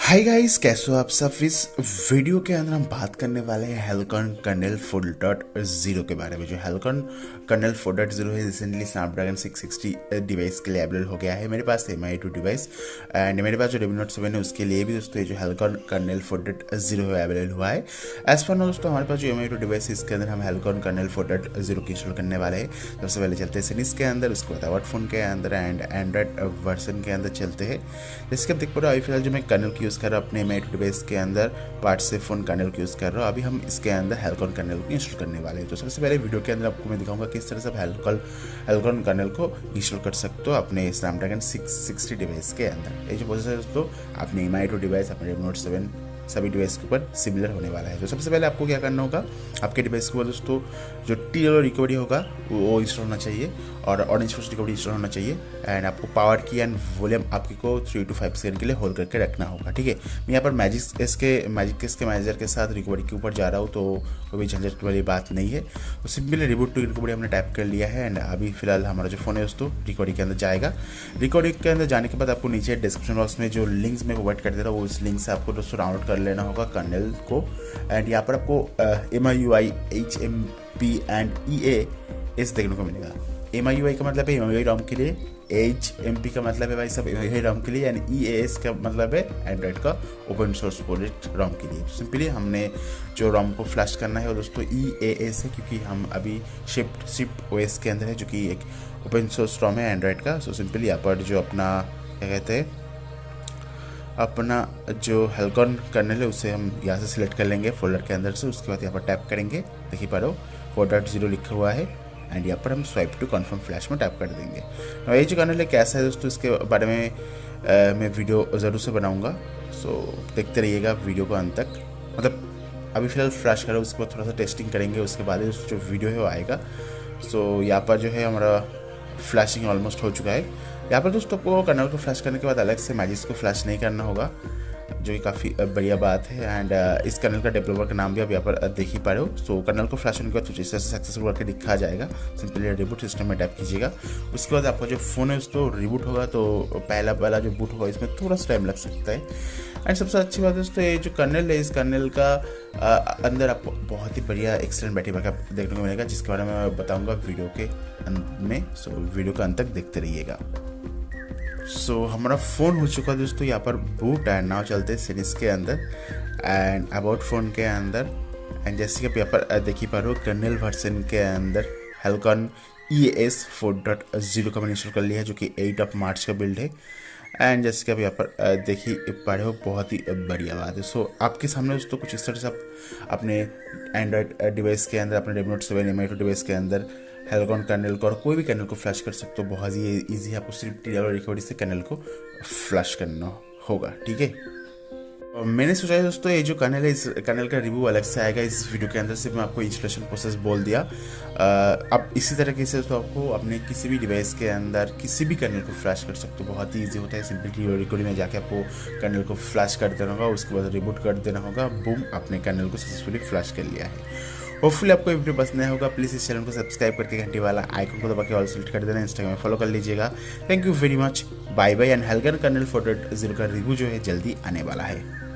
Hi guys, कैसे हो आप सब। इस वीडियो के अंदर हम बात करने वाले हैं हेल्कॉन कर्नेल 4.0 के बारे में। जो हेल्कॉन कर्नेल 4.0 है रिसेंटली स्नैपड्रैगन 660 डिवाइस के लिए अवेलेबल हो गया है। मेरे पास MI2 डिवाइस एंड मेरे पास जो Redmi Note 7 है उसके लिए भी दोस्तों ये जो हेल्कॉन कर्नेल 4.0 है अवेलेबल हुआ है। एज फॉर नाउ दोस्तों हमारे पास जो MI2 डिवाइस है इसके अंदर हम हेल्कॉन कर्नेल 4.0 की इंस्टॉल करने वाले हैं। सबसे पहले चलते हैं सेटिंग्स के अंदर, उसके बाद अबाउट फोन के अंदर एंड एंड्रॉइड वर्जन के अंदर चलते हैं। जैसे कि आप देख पा रहे हो अभी फिलहाल जो मैं कर्नेल की यूज़ कर रहा हूँ अपने MI2 डिवाइस के अंदर पार्ट से फोन कर्नेल की यूज़ कर रहा हूँ। अभी हम इसके अंदर हेल्कॉन कर्नेल को इंस्टॉल करने वाले हैं। तो सबसे पहले वीडियो के अंदर आपको मैं दिखाऊंगा किस तरह से आप हेल्कॉन कर्नेल को इंस्टॉल कर सकते हो अपने स्नैपड्रैगन 660 डिवाइस के अंदर। ये जो प्रोसेस है दोस्तों अपने MI2 डिवाइस अपने Redmi Note 7 सभी डिवाइस के ऊपर सिमिलर होने वाला है। तो सबसे पहले आपको क्या करना होगा, आपके डिवाइस के ऊपर दोस्तों जो TLO रिकवरी होगा वो इंस्टॉल होना चाहिए और ऑरेंज फोर्स रिकवरी इंस्टॉल होना चाहिए। एंड आपको पावर की एंड वॉल्यूम आपकी को 3 to 5 सेकंड के लिए होल्ड करके रखना होगा। ठीक है, मैं यहाँ पर मैजिक के मैनेजर के साथ रिकवरी के ऊपर जा रहा हूँ, तो कोई झंझट वाली बात नहीं है। तो सिंपली रिबूट टू रिकवरी हमने टाइप कर लिया है एंड अभी फिलहाल हमारा जो फोन है दोस्तों रिकवरी के अंदर जाएगा। रिकवरी के अंदर जाने के बाद आपको नीचे डिस्क्रिप्शन बॉक्स में जो लिंक्स में प्रोवाइड कर दे रहा हूँ उस लिंक से आपको दोस्तों डाउनलोड कर लेना होगा कर्नेल को। एंड यहाँ पर आपको MIUI HMP एंड EAS देखने को मिलेगा। MIUI का मतलब है MIUI ROM के लिए, HMP का मतलब है भाई सब MIUI ROM के लिए एंड EAS का मतलब है एंड्रॉइड का ओपन सोर्स प्रोजेक्ट ROM के लिए। सिंपली हमने जो ROM को फ्लैश करना है वो दोस्तों EAS है, क्योंकि हम अभी शिफ्ट OS के अंदर है जो कि एक ओपन सोर्स ROM है एंड्रॉइड का। सो सिंपली यहाँ पर जो अपना क्या कहते हैं अपना जो हेल्कॉन कर्नेल है उसे हम यहाँ से सिलेक्ट कर लेंगे फोल्डर के अंदर से। उसके बाद यहाँ पर टैप करेंगे, देखिए पा रहे हो 4.0 लिखा हुआ है एंड यहाँ पर हम स्वाइप टू कन्फर्म फ्लैश में टैप कर देंगे। ये जो कर्नेल है कैसा है दोस्तों इसके बारे में मैं वीडियो ज़रूर से बनाऊँगा। सो देखते रहिएगा वीडियो को अंत तक। मतलब अभी फिलहाल फ्लैश करो, उसके बाद थोड़ा सा टेस्टिंग करेंगे, उसके बाद जो वीडियो है वो आएगा। सो यहाँ पर जो है हमारा फ्लैशिंग ऑलमोस्ट हो चुका है। यहाँ पर दोस्तों आपको कर्नेल को फ्लैश करने के बाद अलग से मैजिक को फ्लैश नहीं करना होगा, जो कि काफ़ी बढ़िया बात है। एंड इस कर्नेल का डेवलपर का नाम भी आप यहाँ पर देख ही पा रहे हो। सो कर्नेल को फ्लैश होने के बाद कुछ इस तरह से सक्सेसफुल करके दिखा जाएगा। सिंपली रिबूट सिस्टम में टैप कीजिएगा। उसके बाद आपका जो फ़ोन है उसको रिबूट होगा, तो पहला जो बूट होगा इसमें थोड़ा सा टाइम लग सकता है। एंड सबसे अच्छी बात है दोस्तों ये जो कर्नेल है इस कर्नेल का अंदर आपको बहुत ही बढ़िया एक्सटेंड बैटरी बैकअप देखने को मिलेगा, जिसके बारे में मैं बताऊँगा वीडियो के अंत में। सो वीडियो का अंत तक देखते रहिएगा। सो हमारा फ़ोन हो चुका है दोस्तों यहाँ पर बूट एंड नाउ चलते हैं सेटिंग्स के अंदर एंड अबाउट फ़ोन के अंदर। एंड जैसे कि आप यहाँ पर देख ही पा रहे हो कर्नेल वर्जन के अंदर हेल्कॉन EAS 4.0 का मैंने इंस्टॉल कर लिया है, जो कि 8 मार्च का बिल्ड है। एंड जैसे कि आप यहाँ पर देख ही पा रहे हो बहुत ही बढ़िया बात है। सो आपके सामने दोस्तों कुछ इस तरह से आप अपने एंड्रॉइड डिवाइस के अंदर अपने Redmi Note 7 MI2 डिवाइस के अंदर हेल्कॉन कर्नेल को और कोई भी कर्नेल को फ्लैश कर सकते हो। बहुत ही ईजी है, आपको सिर्फ TLO रिकवरी से कर्नेल को फ्लैश करना होगा। ठीक है, मैंने सोचा है दोस्तों ये जो कर्नेल है इस कर्नेल का रिव्यू अलग से आएगा इस वीडियो के अंदर। सिर्फ मैं आपको इंस्टॉलेशन प्रोसेस बोल दिया। अब इसी तरीके से दोस्तों आपको अपने किसी भी डिवाइस के अंदर किसी भी कर्नेल को फ्लैश कर सकते हो। बहुत ही ईजी होता है। सिंपल TLO रिकवरी में जाके आपको कर्नेल को फ्लैश कर देना होगा, उसके बाद रिबूट कर देना होगा, बूम आपने कर्नेल को सक्सेसफुली फ्लैश कर लिया है। होपफुली आपको ये वीडियो पसंद आया होगा। प्लीज़ इस चैनल को सब्सक्राइब करके घंटी वाला आइकन को दबा के ऑल सेलेक्ट कर देना, इंस्टाग्राम में फॉलो कर लीजिएगा। Thank you very much, bye bye. And Helcon kernel 4.0 का रिव्यू जो है जल्दी आने वाला है।